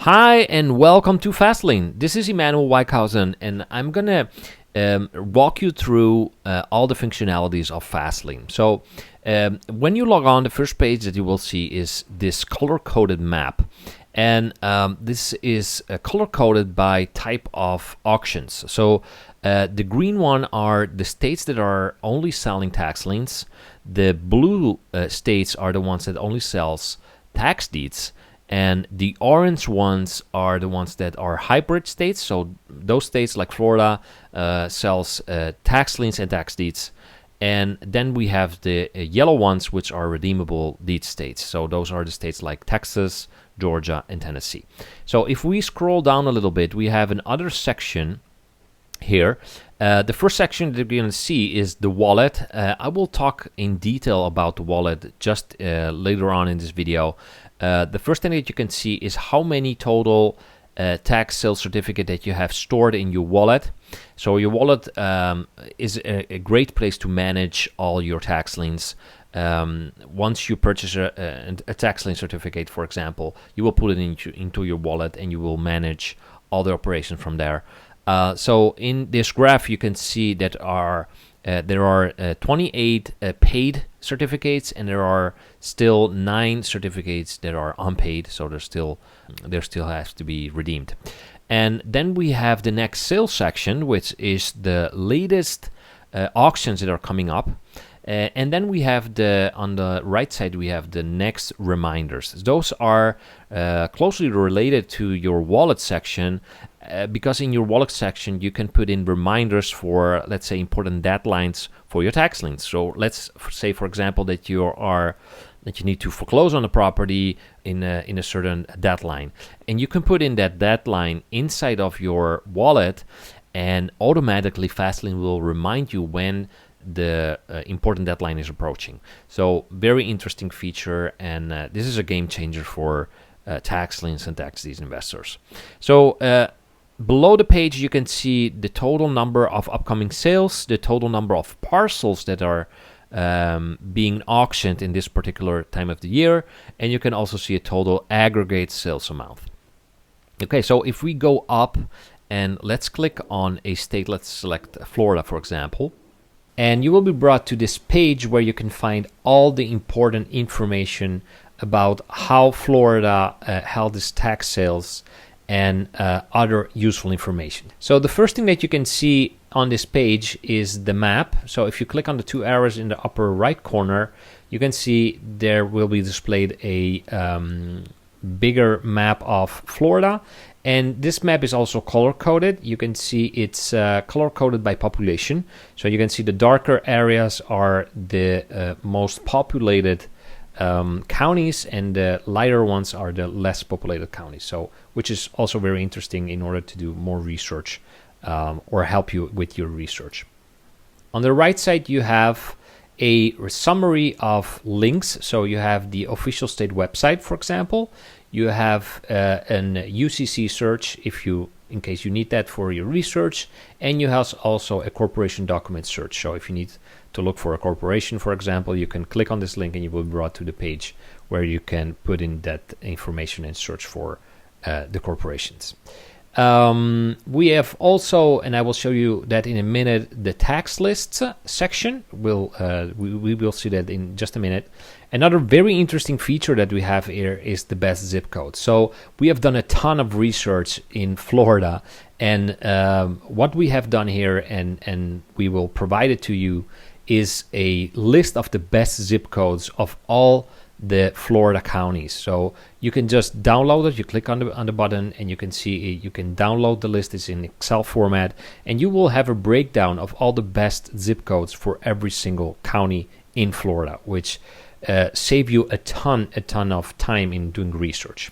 Hi and welcome to Fast Lien. This is Emmanuel Weikhausen and I'm gonna walk you through all the functionalities of Fast Lien. So when you log on, the first page that you will see is this color-coded map. And this is color-coded by type of auctions. So the green one are the states that are only selling tax liens. The blue states are the ones that only sells tax deeds. And the orange ones are the ones that are hybrid states. So those states like Florida sells tax liens and tax deeds. And then we have the yellow ones, which are redeemable deed states. So those are the states like Texas, Georgia, and Tennessee. So if we scroll down a little bit, we have another section here. The first section that you're going to see is the wallet. I will talk in detail about the wallet just later on in this video. The first thing that you can see is how many total tax sales certificate that you have stored in your wallet. So your wallet is a great place to manage all your tax liens. Once you purchase a tax lien certificate, for example, you will put it into your wallet and you will manage all the operations from there. So in this graph, you can see that there are 28 paid certificates, and there are still 9 certificates that are unpaid. So there still has to be redeemed. And then we have the next sales section, which is the latest auctions that are coming up. And then we have on the right side, we have the next reminders. Those are closely related to your wallet section, because in your wallet section, you can put in reminders for, let's say, important deadlines for your tax liens. So let's say, for example, that you need to foreclose on a property in a certain deadline. And you can put in that deadline inside of your wallet, and automatically Fast Lien will remind you when the important deadline is approaching. So very interesting feature, and this is a game changer for tax liens and tax deed investors. So below the page, you can see the total number of upcoming sales, the total number of parcels that are being auctioned in this particular time of the year, and you can also see a total aggregate sales amount. Okay, so if we go up and let's click on a state, let's select Florida, for example, and you will be brought to this page where you can find all the important information about how Florida held its tax sales and other useful information. So the first thing that you can see on this page is the map. So if you click on the 2 arrows in the upper right corner, you can see there will be displayed a bigger map of Florida. And this map is also color-coded. You can see it's color-coded by population. So you can see the darker areas are the most populated counties, and the lighter ones are the less populated counties. So, which is also very interesting in order to do more research or help you with your research. On the right side, you have a summary of links. So you have the official state website, for example. You have an UCC search in case you need that for your research, and you have also a corporation document search. So if you need to look for a corporation, for example, you can click on this link and you will be brought to the page where you can put in that information and search for the corporations. We have also, and I will show you that in a minute, the tax lists section. We will see that in just a minute. Another very interesting feature that we have here is the best zip code. So we have done a ton of research in Florida, and what we have done here, and we will provide it to you, is a list of the best zip codes of all the Florida counties. So you can just download it. You click on the button and you can see you can download the list. It's in Excel format, and you will have a breakdown of all the best zip codes for every single county in Florida, which save you a ton of time in doing research.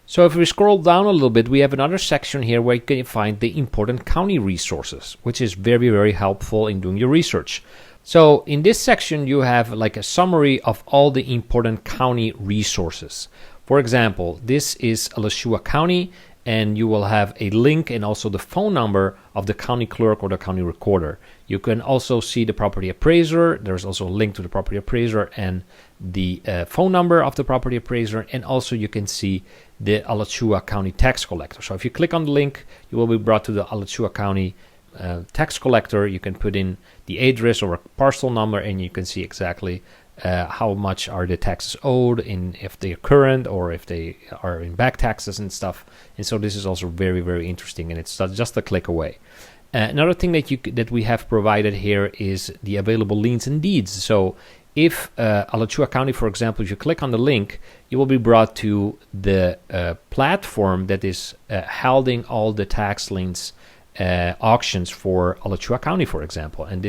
So if we scroll down a little bit, we have another section here where you can find the important county resources, which is very, very helpful in doing your research. So in this section, you have like a summary of all the important county resources. For example, this is Alachua County, and you will have a link and also the phone number of the county clerk or the county recorder. You can also see the property appraiser. There's also a link to the property appraiser and the phone number of the property appraiser, and also you can see the Alachua County tax collector. So if you click on the link, you will be brought to the Alachua County tax collector. You can put in the address or a parcel number, and you can see exactly how much are the taxes owed, in if they are current or if they are in back taxes and stuff. And so this is also very, very interesting, and it's just a click away. Another thing that we have provided here is the available liens and deeds. So if Alachua County, for example, if you click on the link, you will be brought to the platform that is holding all the tax liens auctions for Alachua County, for example. And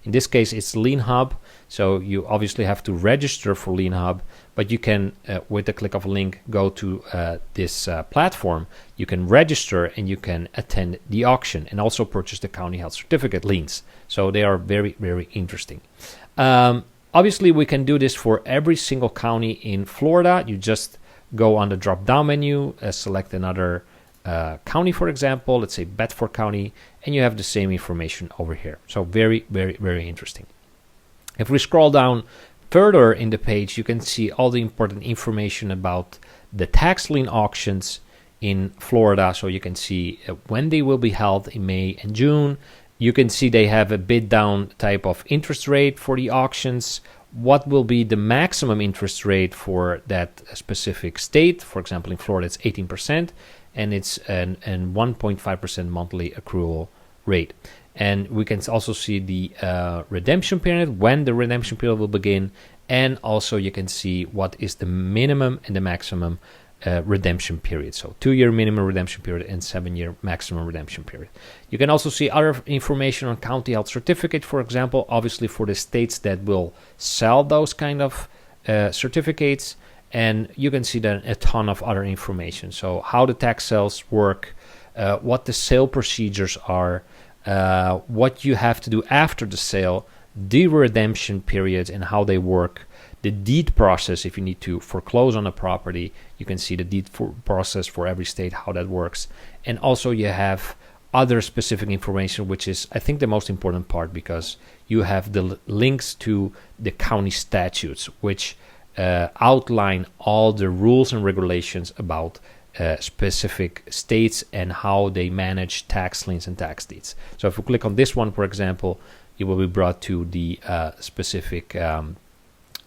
in this case, it's Lien Hub. So you obviously have to register for Lien Hub, but you can, with the click of a link, go to this platform. You can register and you can attend the auction and also purchase the county health certificate liens. So they are very, very interesting. Obviously, we can do this for every single county in Florida. You just go on the drop-down menu, select another county, for example, let's say Bedford County, and you have the same information over here. So very, very, very interesting. If we scroll down further in the page, you can see all the important information about the tax lien auctions in Florida. So you can see when they will be held in May and June. You can see they have a bid down type of interest rate for the auctions. What will be the maximum interest rate for that specific state? For example, in Florida, it's 18%, and it's an 1.5% monthly accrual rate. And we can also see the redemption period, when the redemption period will begin, and also you can see what is the minimum and the maximum redemption period. So 2-year minimum redemption period and 7-year maximum redemption period. You can also see other information on county health certificate, for example, obviously for the states that will sell those kind of certificates. And you can see then a ton of other information. So how the tax sales work, what the sale procedures are, what you have to do after the sale, the redemption periods and how they work, the deed process if you need to foreclose on a property. You can see the deed process for every state, how that works. And also you have other specific information, which is, I think, the most important part, because you have the links to the county statutes, which outline all the rules and regulations about specific states and how they manage tax liens and tax deeds. So if you click on this one, for example, you will be brought to the specific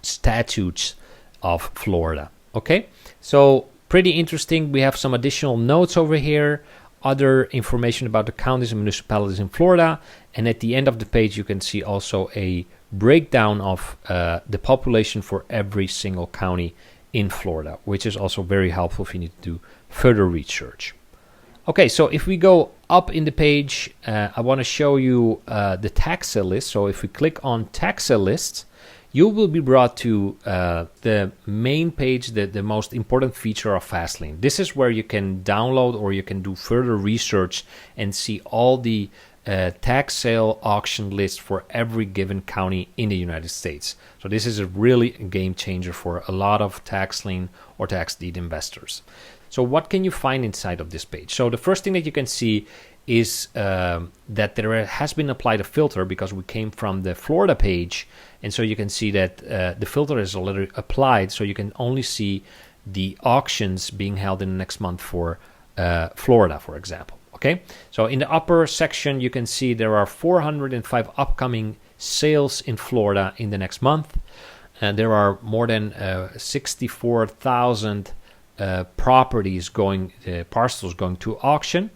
statutes of Florida. Okay, so pretty interesting. We have some additional notes over here, other information about the counties and municipalities in Florida, and at the end of the page you can see also a breakdown of the population for every single county in Florida, which is also very helpful if you need to do further research. Okay, so if we go up in the page, I want to show you the tax sale list. So if we click on tax sale list, you will be brought to the main page, the most important feature of Fastlane. This is where you can download or you can do further research and see all the tax sale auction list for every given county in the United States. So this is a really game changer for a lot of tax lien or tax deed investors. So what can you find inside of this page? So the first thing that you can see is that there has been applied a filter, because we came from the Florida page, and so you can see that the filter is already applied, so you can only see the auctions being held in the next month for Florida, for example. Okay, so in the upper section you can see there are 405 upcoming sales in Florida in the next month, and there are more than 64,000 properties parcels going to auction,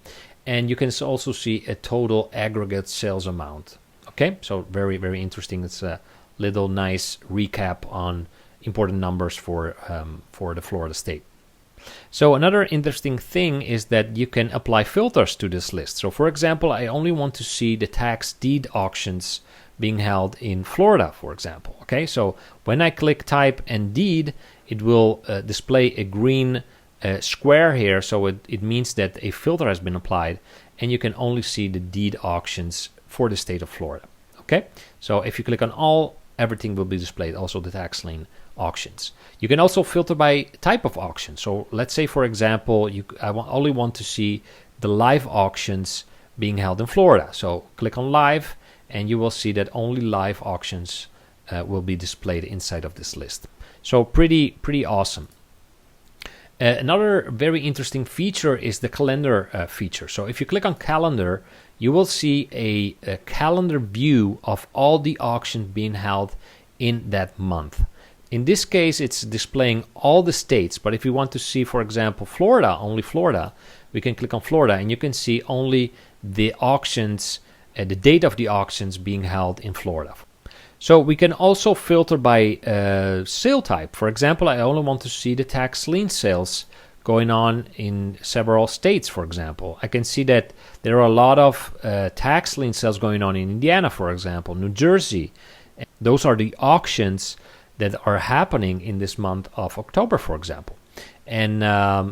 and you can also see a total aggregate sales amount. Okay, so very, very interesting. It's a little nice recap on important numbers for the Florida state. So another interesting thing is that you can apply filters to this list. So for example, I only want to see the tax deed auctions being held in Florida, for example. Okay, so when I click type and deed, it will display a green square here, so it means that a filter has been applied, and you can only see the deed auctions for the state of Florida. Okay, so if you click on all everything will be displayed, also the tax lien auctions. You can also filter by type of auction. So let's say, for example, only want to see the live auctions being held in Florida. So click on live, and you will see that only live auctions will be displayed inside of this list. So pretty awesome. Another very interesting feature is the calendar feature. So if you click on calendar, you will see a calendar view of all the auctions being held in that month. In this case, it's displaying all the states, but if you want to see, for example, Florida, only Florida, we can click on Florida, and you can see only the auctions, the date of the auctions being held in Florida. So we can also filter by sale type. For example, I only want to see the tax lien sales going on in several states, for example. I can see that there are a lot of tax lien sales going on in Indiana, for example, New Jersey. Those are the auctions that are happening in this month of October, for example. And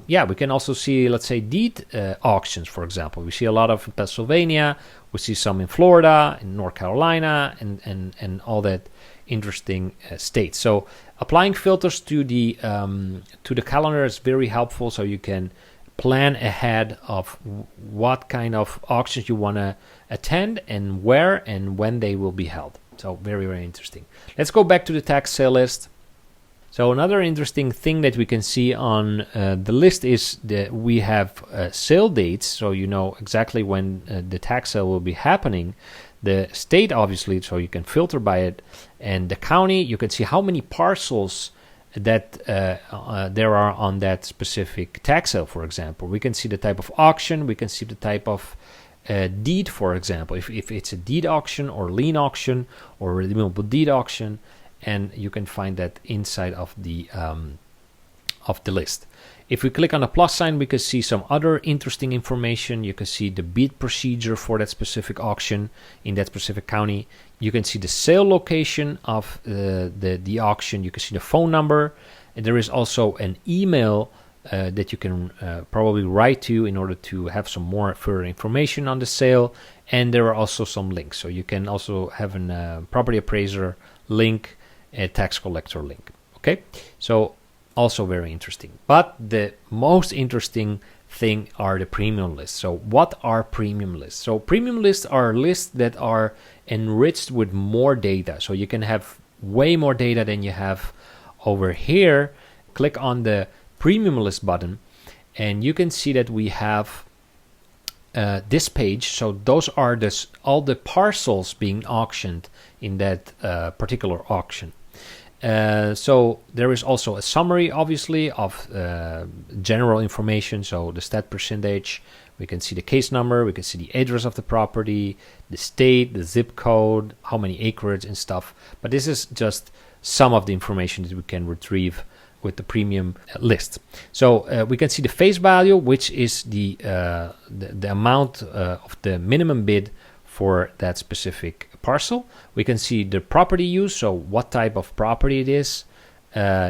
we can also see, let's say, deed auctions, for example. We see a lot of in Pennsylvania, we see some in Florida, in North Carolina, and all that interesting states. So applying filters to the calendar is very helpful, so you can plan ahead of what kind of auctions you want to attend and where and when they will be held. So very, very interesting. Let's go back to the tax sale list. So another interesting thing that we can see on the list is that we have sale dates, so you know exactly when the tax sale will be happening. The state, obviously, so you can filter by it, and the county, you can see how many parcels that there are on that specific tax sale, for example. We can see the type of auction, we can see the type of deed, for example, if it's a deed auction or lien auction or redeemable deed auction, and you can find that inside of the list. If we click on the plus sign, we can see some other interesting information. You can see the bid procedure for that specific auction in that specific county. You can see the sale location of the auction. You can see the phone number. And there is also an email that you can probably write to in order to have some more further information on the sale. And there are also some links. So you can also have a property appraiser link, a tax collector link. Okay, so also very interesting. But the most interesting thing are the premium lists. So what are premium lists? So premium lists are lists that are enriched with more data. So you can have way more data than you have over here. Click on the premium list button, and you can see that we have this page. So those are all the parcels being auctioned in that particular auction. So there is also a summary, obviously, of general information. So the stat percentage, we can see the case number, we can see the address of the property, the state, the zip code, how many acreage and stuff. But this is just some of the information that we can retrieve with the premium list. So we can see the face value, which is the amount of the minimum bid for that specific parcel. We can see the property use, so what type of property it is.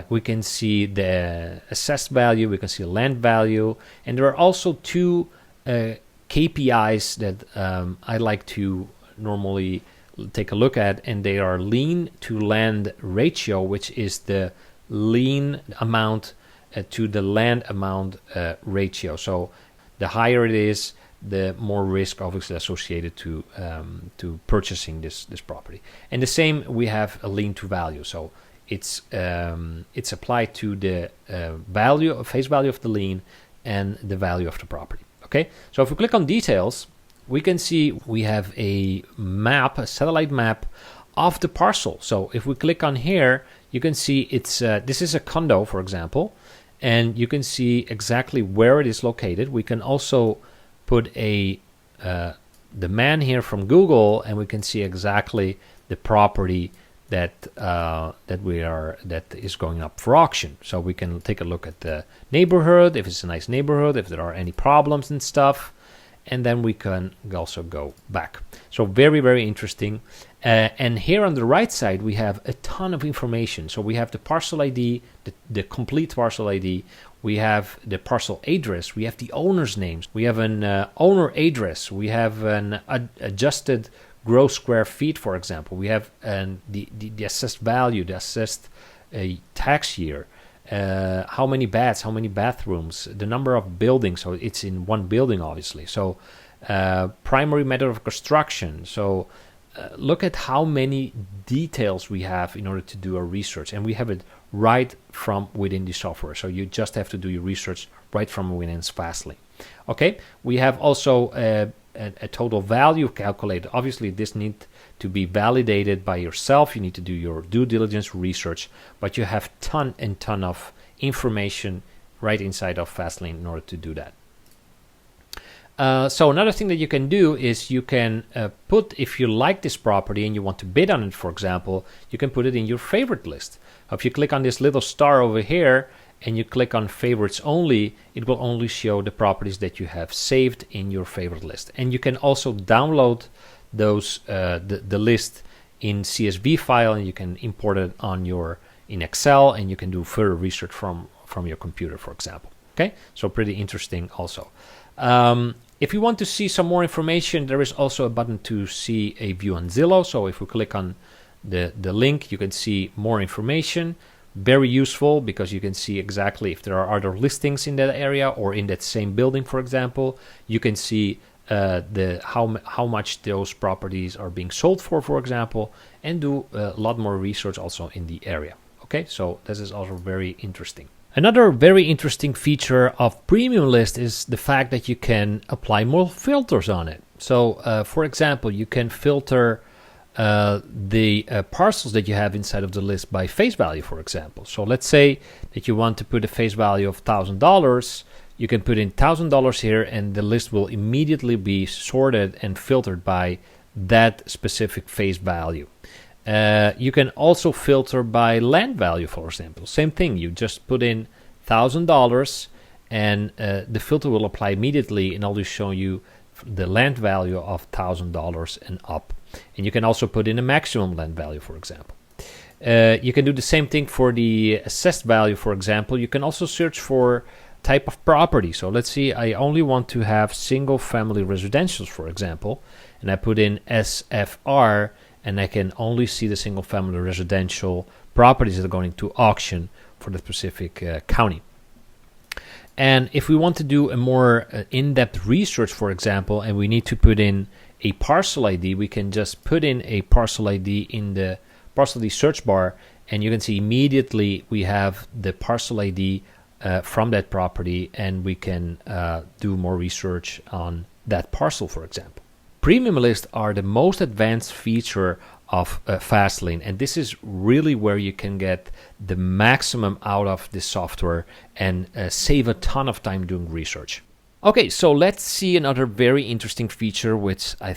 We can see the assessed value, we can see land value, and there are also two KPIs that I like to normally take a look at, and they are lien to land ratio, which is the lien amount to the land amount ratio. So the higher it is, the more risk obviously associated to purchasing this property. And the same, we have a lien to value. So it's applied to the face value of the lien and the value of the property. Okay. So if we click on details, we can see we have a map, a satellite map of the parcel. So if we click on here, you can see it's this is a condo, for example, and you can see exactly where it is located. We can also put the man here from Google, and we can see exactly the property that is going up for auction. So we can take a look at the neighborhood, if it's a nice neighborhood, if there are any problems and stuff, and then we can also go back. So very, very interesting. And here on the right side, we have a ton of information. So we have the parcel ID, the complete parcel ID. We have the parcel address. We have the owner's names. We have an owner address. We have an adjusted gross square feet, for example. We have the assessed value, the assessed tax year, how many beds, how many bathrooms, the number of buildings. So it's in one building, obviously. So primary method of construction. So look at how many details we have in order to do our research, and we have it right from within the software. So you just have to do your research right from within Fastlane. Okay, we have also a total value calculated. Obviously, this needs to be validated by yourself. You need to do your due diligence research, but you have ton and ton of information right inside of Fastlane in order to do that. So another thing that you can do is you can put, if you like this property and you want to bid on it, for example, you can put it in your favorite list. If you click on this little star over here and you click on favorites only, it will only show the properties that you have saved in your favorite list. And you can also download those the list in CSV file, and you can import it in Excel, and you can do further research from your computer, for example. Okay, so pretty interesting also. If you want to see some more information, there is also a button to see a view on Zillow. So if we click on the link, you can see more information. Very useful, because you can see exactly if there are other listings in that area or in that same building, for example. You can see how much those properties are being sold for example, and do a lot more research also in the area. Okay, so this is also very interesting. Another very interesting feature of Premium List is the fact that you can apply more filters on it. So, for example, you can filter the parcels that you have inside of the list by face value, for example. So let's say that you want to put a face value of $1,000. You can put in $1,000 here, and the list will immediately be sorted and filtered by that specific face value. You can also filter by land value, for example. Same thing, you just put in $1,000 and the filter will apply immediately and always show you the land value of $1,000 and up. And you can also put in a maximum land value, for example. You can do the same thing for the assessed value, for example. You can also search for type of property. So let's see, I only want to have single family residentials, for example, and I put in SFR, and I can only see the single family residential properties that are going to auction for the specific county. And if we want to do a more in-depth research, for example, and we need to put in a parcel ID, we can just put in a parcel ID in the parcel ID search bar, and you can see immediately we have the parcel ID from that property, and we can do more research on that parcel, for example. Premium lists are the most advanced feature of Fastlane, and this is really where you can get the maximum out of this software and save a ton of time doing research. Okay, so let's see another very interesting feature, which I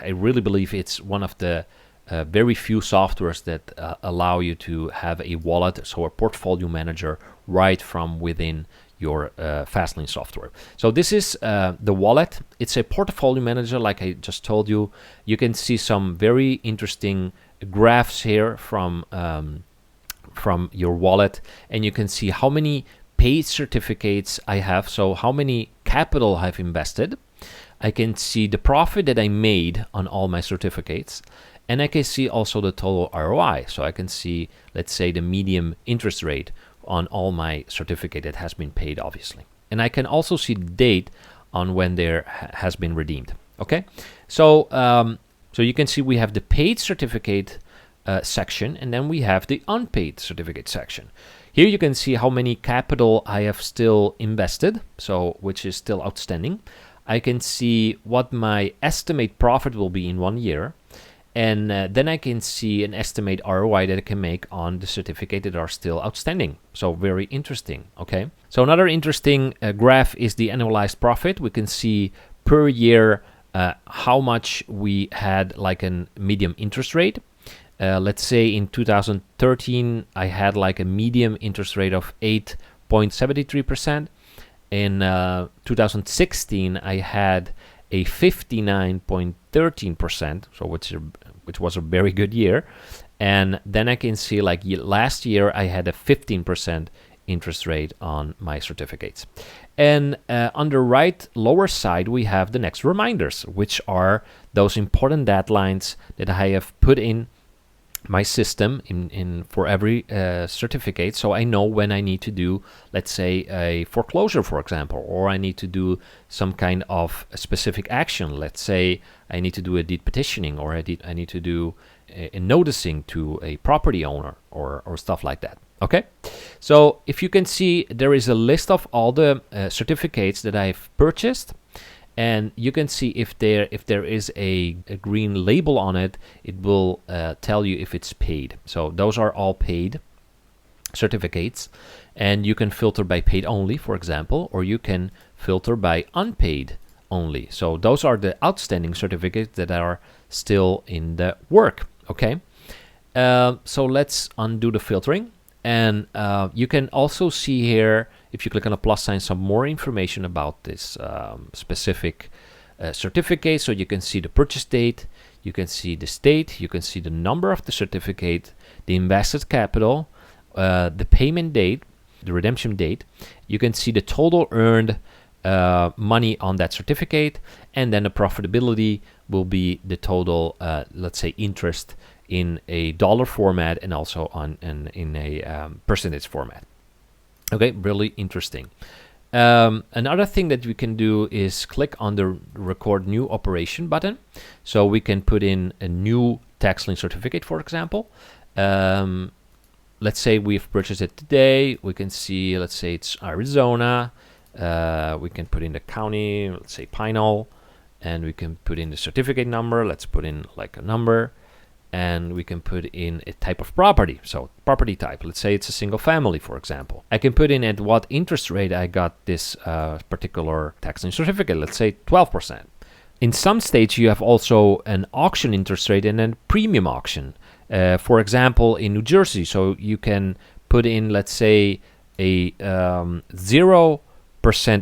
really believe it's one of the very few softwares that allow you to have a wallet, so a portfolio manager, right from within your Fastlane software. So this is the wallet. It's a portfolio manager, like I just told you. You can see some very interesting graphs here from your wallet, and you can see how many paid certificates I have, so how many capital I've invested. I can see the profit that I made on all my certificates, and I can see also the total ROI. So I can see, let's say, the median interest rate on all my certificate that has been paid, obviously. And I can also see the date on when there has been redeemed. Okay, so so you can see we have the paid certificate section, and then we have the unpaid certificate section. Here you can see how many capital I have still invested, so which is still outstanding. I can see what my estimate profit will be in 1 year. And then I can see an estimate ROI that I can make on the certificate that are still outstanding. So very interesting, okay? So another interesting graph is the annualized profit. We can see per year how much we had like a medium interest rate. Let's say in 2013, I had like a medium interest rate of 8.73%. In 2016, I had a 59.13%, so which was a very good year. And then I can see like last year I had a 15% interest rate on my certificates. And on the right lower side, we have the next reminders, which are those important deadlines that I have put in my system in for every certificate, so I know when I need to do, let's say, a foreclosure, for example, or I need to do some kind of a specific action. Let's say I need to do a deed petitioning, or I need to do a noticing to a property owner, or stuff like that. Okay, so if you can see, there is a list of all the certificates that I've purchased. And you can see if there is a green label on it, it will tell you if it's paid. So those are all paid certificates, and you can filter by paid only, for example, or you can filter by unpaid only. So those are the outstanding certificates that are still in the work. Okay, so let's undo the filtering, and you can also see here, if you click on a plus sign, some more information about this specific certificate. So you can see the purchase date, you can see the state, you can see the number of the certificate, the invested capital, the payment date, the redemption date. You can see the total earned money on that certificate, and then the profitability will be the total, let's say, interest in a dollar format, and also in a percentage format. Okay, really interesting. Another thing that we can do is click on the record new operation button. So we can put in a new tax lien certificate, for example. Let's say we've purchased it today. We can see, let's say it's Arizona. We can put in the county, let's say Pinal, and we can put in the certificate number. Let's put in like a number. And we can put in a type of property. So property type, let's say it's a single family, for example. I can put in at what interest rate I got this particular tax lien certificate, let's say 12%. In some states, you have also an auction interest rate and then premium auction. For example, in New Jersey, so you can put in, let's say, a 0%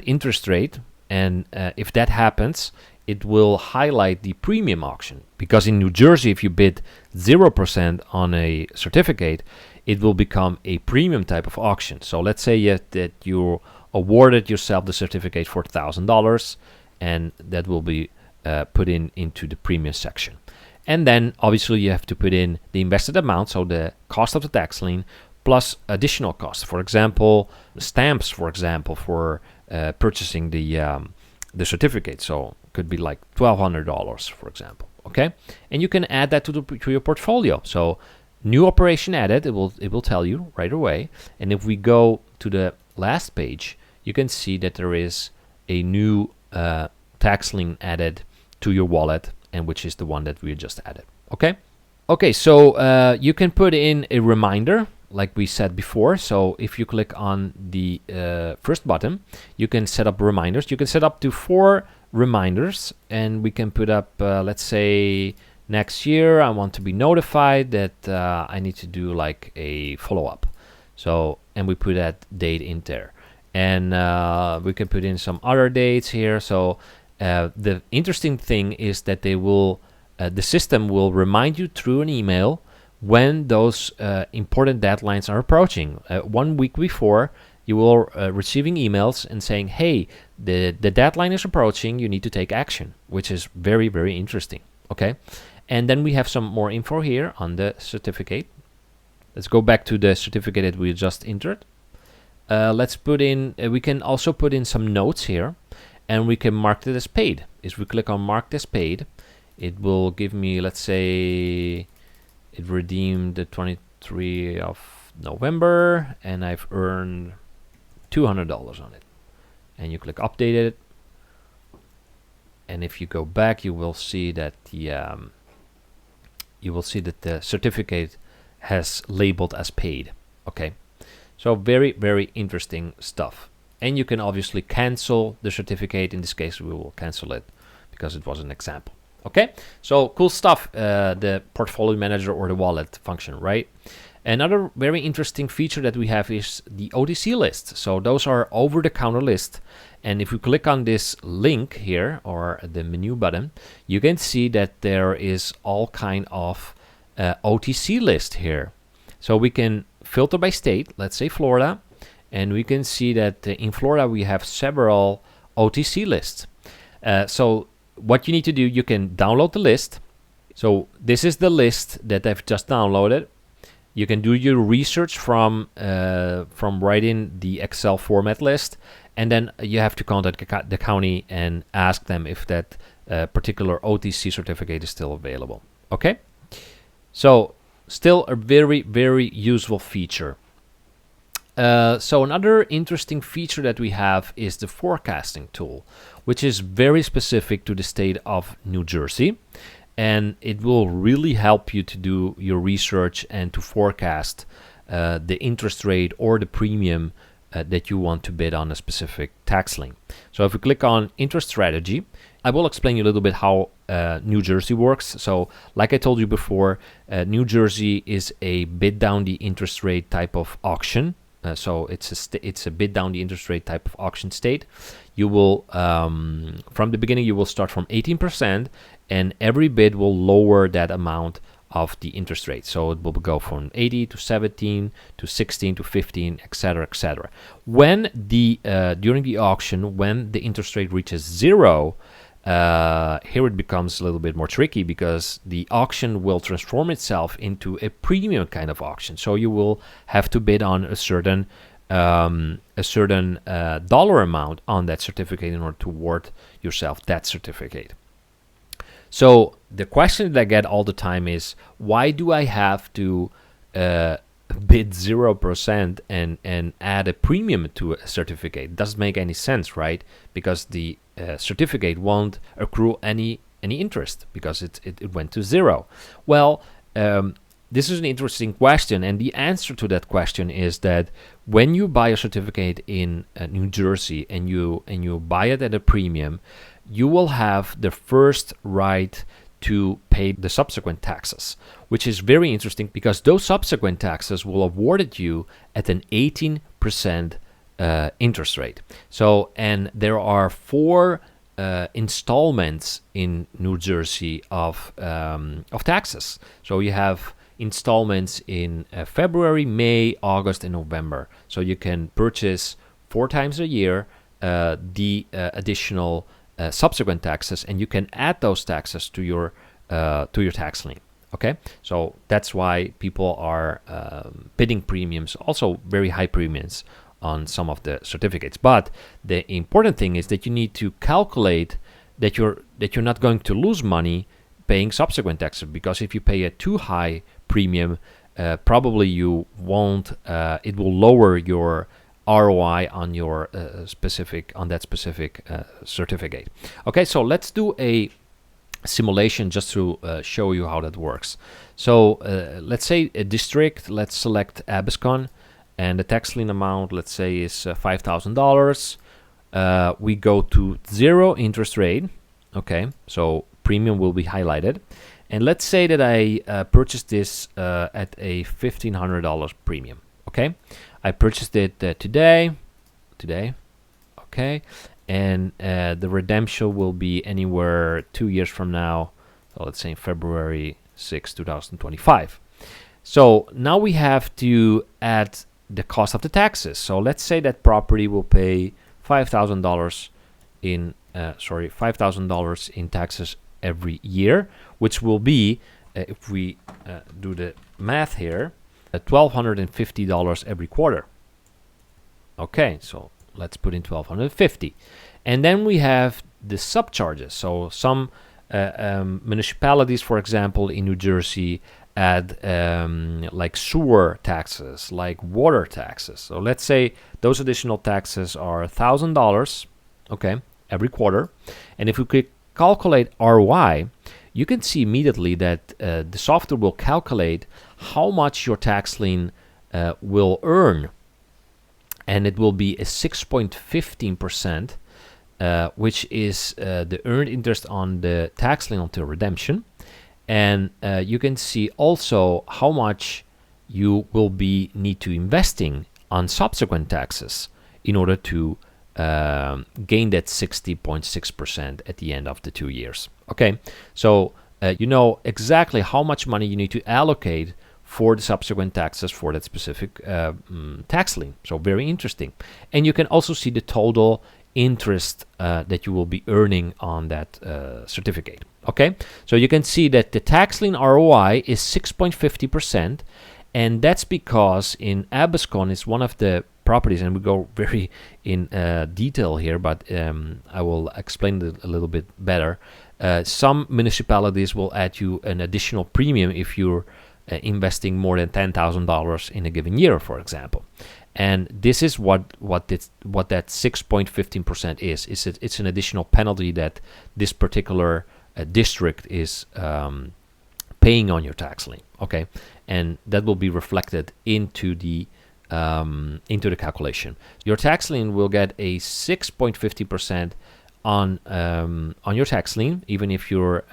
interest rate. And if that happens, it will highlight the premium auction, because in New Jersey, if you bid 0% on a certificate, it will become a premium type of auction. So let's say that you awarded yourself the certificate for $1,000, and that will be put into the premium section. And then obviously you have to put in the invested amount, so the cost of the tax lien plus additional costs. For example, stamps, for example, for purchasing the certificate. So could be like $1,200, for example. Okay, and you can add that to your portfolio. So new operation added, it will tell you right away. And if we go to the last page, you can see that there is a new tax lien added to your wallet, and which is the one that we just added. Okay, so you can put in a reminder, like we said before. So if you click on the first button, you can set up reminders. You can set up to 4 reminders, and we can put up, let's say, next year I want to be notified that I need to do like a follow-up. So, and we put that date in there, and we can put in some other dates here. So the interesting thing is that they will, the system will remind you through an email when those important deadlines are approaching. 1 week before, you will receiving emails and saying, hey, the deadline is approaching, you need to take action, which is very, very interesting. Okay, and then we have some more info here on the certificate. Let's go back to the certificate that we just entered. Let's put in, we can also put in some notes here, and we can mark it as paid. If we click on marked as paid, it will give me, let's say, it redeemed the 23 of November, and I've earned $200 on it. And you click update it, and if you go back, you will see that the certificate has labeled as paid. Okay, so very, very interesting stuff. And you can obviously cancel the certificate. In this case, we will cancel it because it was an example. Okay, so cool stuff, the portfolio manager or the wallet function, right? Another very interesting feature that we have is the OTC list. So those are over-the-counter list. And if we click on this link here, or the menu button, you can see that there is all kind of OTC list here. So we can filter by state, let's say Florida, and we can see that in Florida we have several OTC lists. So what you need to do, you can download the list. So this is the list that I've just downloaded. You can do your research from writing the Excel format list, and then you have to contact the county and ask them if that particular OTC certificate is still available. Okay, so still a very, very useful feature. So another interesting feature that we have is the forecasting tool, which is very specific to the state of New Jersey. And it will really help you to do your research and to forecast the interest rate or the premium that you want to bid on a specific tax lien. So if we click on interest strategy, I will explain you a little bit how New Jersey works. So like I told you before, New Jersey is a bid down the interest rate type of auction. So it's a bid down the interest rate type of auction state. You will from the beginning you will start from 18%, and every bid will lower that amount of the interest rate. So it will go from 80 to 17 to 16 to 15, etc., etc. When the during the auction, when the interest rate reaches 0, here it becomes a little bit more tricky, because the auction will transform itself into a premium kind of auction. So you will have to bid on a certain dollar amount on that certificate in order to award yourself that certificate. So the question that I get all the time is, why do I have to bid 0% and add a premium to a certificate? It doesn't make any sense, right? Because the certificate won't accrue any interest, because it went to 0. Well, this is an interesting question, and the answer to that question is that when you buy a certificate in New Jersey and you buy it at a premium, you will have the first right to pay the subsequent taxes, which is very interesting, because those subsequent taxes will awarded you at an 18% interest rate. So, and there are 4 installments in New Jersey of taxes. So you have installments in February, May, August, and November. So you can purchase 4 times a year the additional subsequent taxes, and you can add those taxes to your tax lien. Okay, so that's why people are bidding premiums, also very high premiums on some of the certificates. But the important thing is that you need to calculate that you're not going to lose money paying subsequent taxes, because if you pay a too high premium, probably you won't. It will lower your ROI on your specific certificate. Okay, so let's do a simulation just to show you how that works. So let's say a district. Let's select Abiscon, and the tax lien amount, let's say, is $5,000. We go to 0 interest rate. Okay, so premium will be highlighted, and let's say that I purchased this at a $1,500 premium. Okay, I purchased it today. Okay, and the redemption will be anywhere 2 years from now. So let's say February 6, 2025. So now we have to add the cost of the taxes. So let's say that property will pay $5,000 in taxes every year, which will be, if we do the math here, $1,250 every quarter. Okay, so let's put in $1,250, and then we have the subcharges. So some municipalities, for example, in New Jersey, add like sewer taxes, like water taxes. So let's say those additional taxes are $1,000, okay, every quarter. And if we calculate ROI, you can see immediately that the software will calculate how much your tax lien will earn, and it will be a 6.15%, which is the earned interest on the tax lien until redemption. And you can see also how much you will need to investing on subsequent taxes in order to gain that 60.6% at the end of the 2 years. Okay, so you know exactly how much money you need to allocate for the subsequent taxes for that specific tax lien. So very interesting. And you can also see the total interest that you will be earning on that certificate. Okay, so you can see that the tax lien ROI is 6.50%, and that's because in Abascon is one of the properties, and we go very in detail here, but I will explain it a little bit better. Some municipalities will add you an additional premium if you're investing more than $10,000 in a given year, for example. And this is what that 6.15% is. It's an additional penalty that this particular district is paying on your tax lien. Okay, and that will be reflected into the calculation. Your tax lien will get a 6.50% on your tax lien, even if your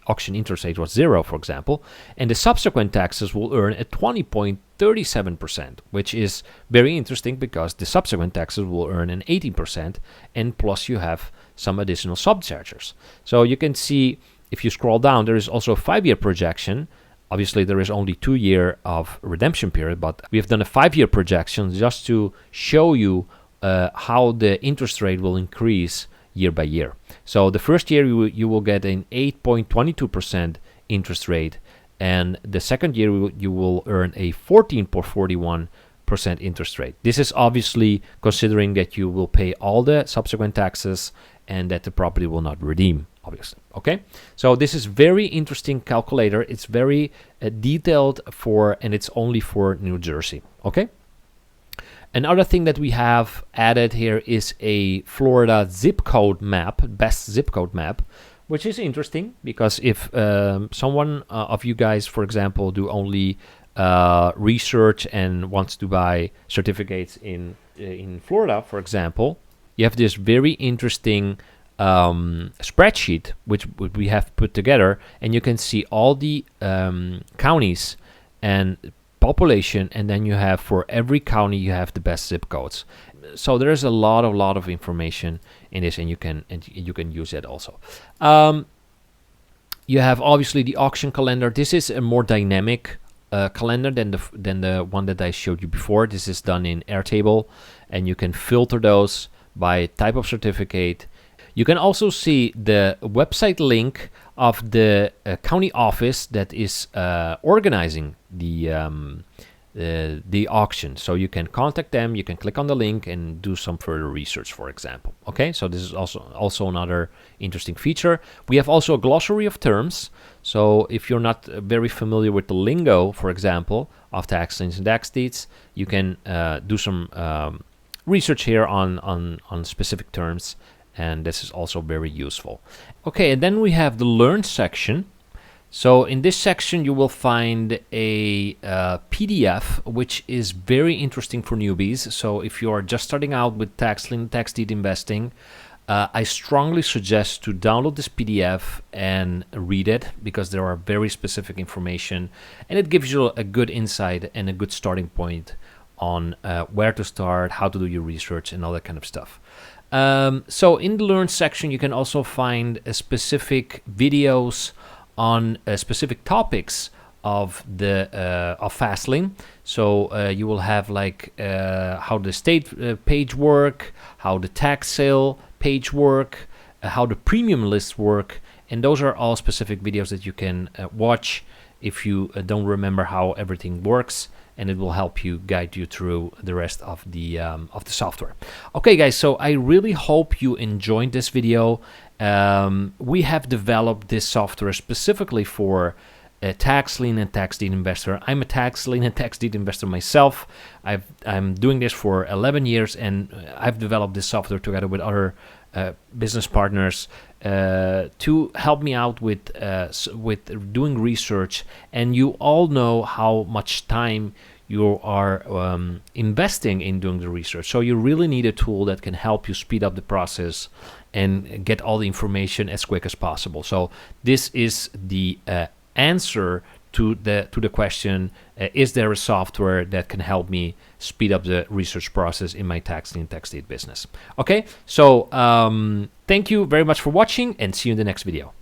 auction interest rate was 0, for example, and the subsequent taxes will earn a 20.37%, which is very interesting because the subsequent taxes will earn an 18%, and plus you have some additional subcharges. So you can see, if you scroll down, there is also a 5-year projection. Obviously, there is only 2 years of redemption period, but we have done a 5-year projection just to show you how the interest rate will increase year by year. So the first year you will get an 8.22% interest rate, and the second year you will earn a 14.41% interest rate. This is obviously considering that you will pay all the subsequent taxes and that the property will not redeem, obviously. Okay, so this is very interesting calculator. It's very detailed and it's only for New Jersey. Okay. Another thing that we have added here is a Florida zip code map, best zip code map, which is interesting because if someone of you guys, for example, do only research and wants to buy certificates in Florida, for example, you have this very interesting spreadsheet which we have put together, and you can see all the counties and population, and then you have for every county you have the best zip codes. So there is a lot of information in this, and you can use it also. You have obviously the auction calendar. This is a more dynamic calendar than the one that I showed you before. This is done in Airtable, and you can filter those by type of certificate. You can also see the website link of the county office that is organizing the auction. So you can contact them, you can click on the link and do some further research, for example. Okay, so this is also another interesting feature. We have also a glossary of terms. So if you're not very familiar with the lingo, for example, of tax liens and tax deeds, you can do some research here on specific terms, and this is also very useful. Okay, and then we have the Learn section. So in this section you will find a PDF which is very interesting for newbies. So if you are just starting out with tax lien, tax deed investing, I strongly suggest to download this PDF and read it, because there are very specific information, and it gives you a good insight and a good starting point on where to start, how to do your research, and all that kind of stuff. So in the Learn section, you can also find specific videos on specific topics of the of Fast Lien. So you will have like how the state page work, how the tax sale page work, how the premium lists work, and those are all specific videos that you can watch if you don't remember how everything works, and it will help you guide you through the rest of the software. Okay, guys, so I really hope you enjoyed this video. We have developed this software specifically for a tax lien and tax deed investor. I'm a tax lien and tax deed investor myself. I'm doing this for 11 years, and I've developed this software together with other business partners to help me out with doing research. And you all know how much time you are investing in doing the research. So you really need a tool that can help you speed up the process and get all the information as quick as possible. So this is the answer to the question, is there a software that can help me speed up the research process in my tax lien tax deed business? Okay, so thank you very much for watching, and see you in the next video.